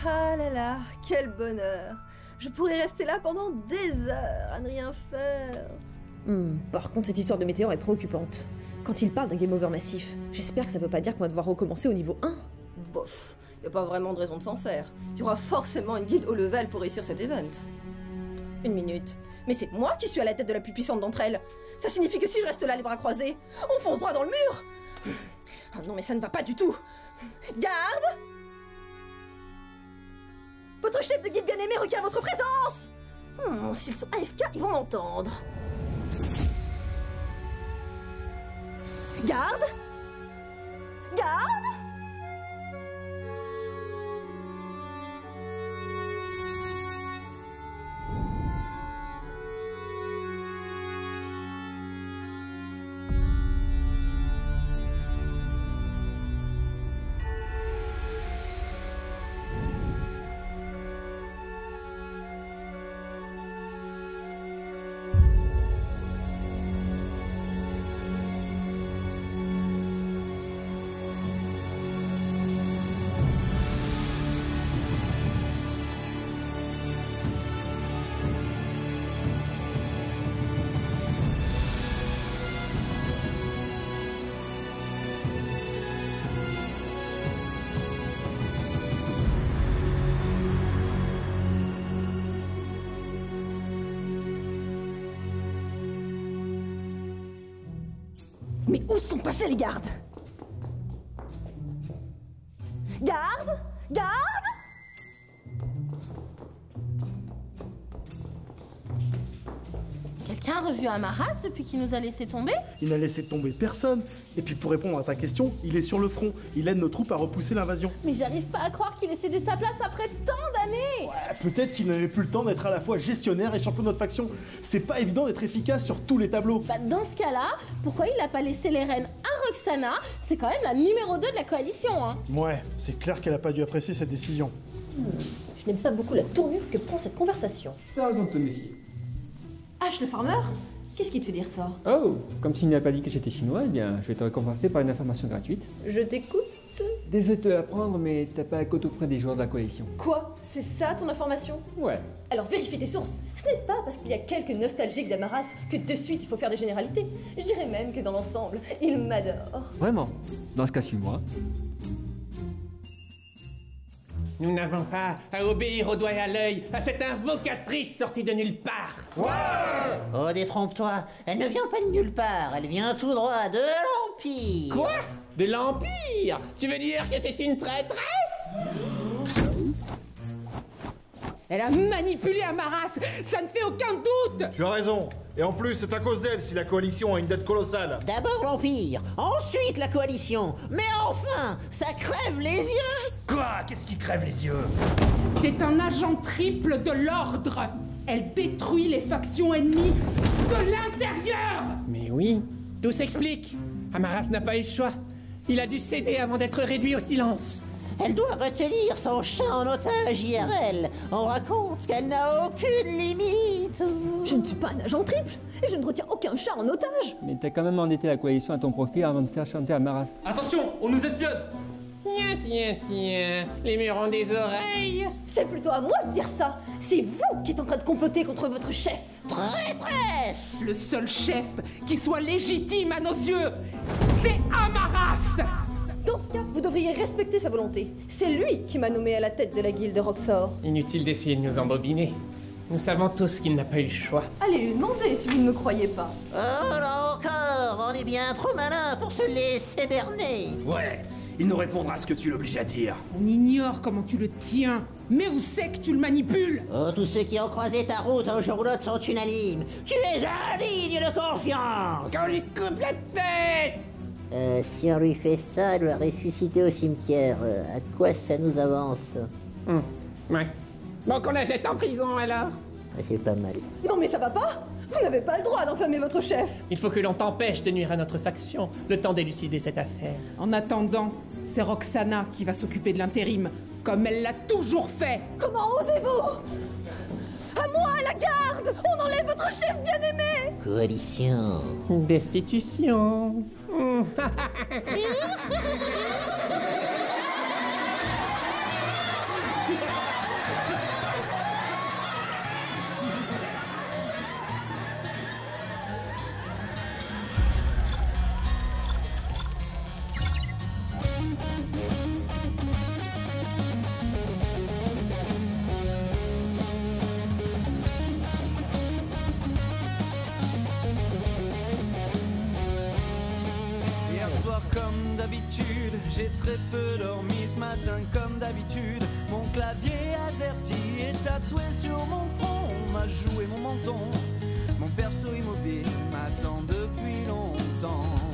Ah là là, quel bonheur. Je pourrais rester là pendant des heures à ne rien faire. Par contre, cette histoire de météore est préoccupante. Quand il parle d'un game over massif, j'espère que ça veut pas dire qu'on va devoir recommencer au niveau 1. Bof, y a pas vraiment de raison de s'en faire. Y aura forcément une guilde haut level pour réussir cet event. Une minute. Mais c'est moi qui suis à la tête de la plus puissante d'entre elles. Ça signifie que si je reste là les bras croisés, on fonce droit dans le mur. Ah non mais ça ne va pas du tout. Garde! Votre chef de guilde bien-aimé requiert votre présence! S'ils sont AFK, ils vont m'entendre. Garde! Garde! Mais où sont passés les gardes? Garde! Garde! Quelqu'un a revu Amaras depuis qu'il nous a laissé tomber? Il n'a laissé tomber personne. Et puis pour répondre à ta question, il est sur le front. Il aide nos troupes à repousser l'invasion. Mais j'arrive pas à croire qu'il ait cédé sa place après tant d'années! Ouais, peut-être qu'il n'avait plus le temps d'être à la fois gestionnaire et champion de notre faction. C'est pas évident d'être efficace sur tous les tableaux. Bah dans ce cas-là, pourquoi il a pas laissé les rênes à Roxana? C'est quand même la numéro 2 de la coalition, hein! Ouais, c'est clair qu'elle a pas dû apprécier cette décision. Je n'aime pas beaucoup la tournure que prend cette conversation. T'as raison de te méfier. H le farmer? Qu'est-ce qui te fait dire ça? Oh, comme tu n'as pas dit que j'étais chinois, eh bien, je vais te récompenser par une information gratuite. Je t'écoute. Désolé de te l'apprendre, mais t'as pas à côte auprès des joueurs de la coalition. Quoi? C'est ça ton information? Ouais. Alors vérifie tes sources. Ce n'est pas parce qu'il y a quelques nostalgiques d'Amaras que de suite il faut faire des généralités. Je dirais même que dans l'ensemble, il m'adore. Vraiment. Dans ce cas, suis-moi. Nous n'avons pas à obéir au doigt et à l'œil à cette invocatrice sortie de nulle part. Oh, détrompe-toi, elle ne vient pas de nulle part, elle vient tout droit de l'Empire. Quoi? De l'Empire? Tu veux dire que c'est une traîtresse? Elle a manipulé Amaras, ça ne fait aucun doute! Tu as raison. Et en plus, c'est à cause d'elle si la coalition a une dette colossale. D'abord l'Empire, ensuite la coalition, mais enfin, ça crève les yeux. Quoi? Qu'est-ce qui crève les yeux? C'est un agent triple de l'ordre! Elle détruit les factions ennemies de l'intérieur! Mais oui, tout s'explique. Amaras n'a pas eu le choix. Il a dû céder avant d'être réduit au silence. Elle doit retenir son chat en otage IRL. On raconte qu'elle n'a aucune limite. Je ne suis pas un agent triple et je ne retiens aucun chat en otage. Mais t'as quand même endetté la coalition à ton profit avant de faire chanter Amaras. Attention, on nous espionne! Tiens, les murs ont des oreilles. C'est plutôt à moi de dire ça. C'est vous qui êtes en train de comploter contre votre chef. Traîtresse. Le seul chef qui soit légitime à nos yeux, c'est Amaras! Dans ce cas, vous devriez respecter sa volonté. C'est lui qui m'a nommé à la tête de la guilde Roxor. Inutile d'essayer de nous embobiner. Nous savons tous qu'il n'a pas eu le choix. Allez lui demander si vous ne me croyez pas. Oh là encore, on est bien trop malin pour se laisser berner. Ouais, il nous répondra à ce que tu l'obliges à dire. On ignore comment tu le tiens, mais où c'est que tu le manipules? Oh, tous ceux qui ont croisé ta route un jour ou l'autre sont unanimes. Tu es indigne de confiance. Qu'on lui coupe la tête! Si on lui fait ça, elle va ressusciter au cimetière. À quoi ça nous avance? Ouais. Bon, qu'on la jette en prison alors. C'est pas mal. Non mais ça va pas? Vous n'avez pas le droit d'enfermer votre chef. Il faut que l'on t'empêche de nuire à notre faction, le temps d'élucider cette affaire. En attendant, c'est Roxana qui va s'occuper de l'intérim, comme elle l'a toujours fait. Comment osez-vous? À moi, la garde! On enlève votre chef bien-aimé! Coalition. Destitution. Hier soir comme d'habitude, j'ai très peu dormi ce matin comme d'habitude. Mon clavier AZERTY est tatoué sur mon front, on m'a joué mon menton. Mon perso immobile m'attend depuis longtemps.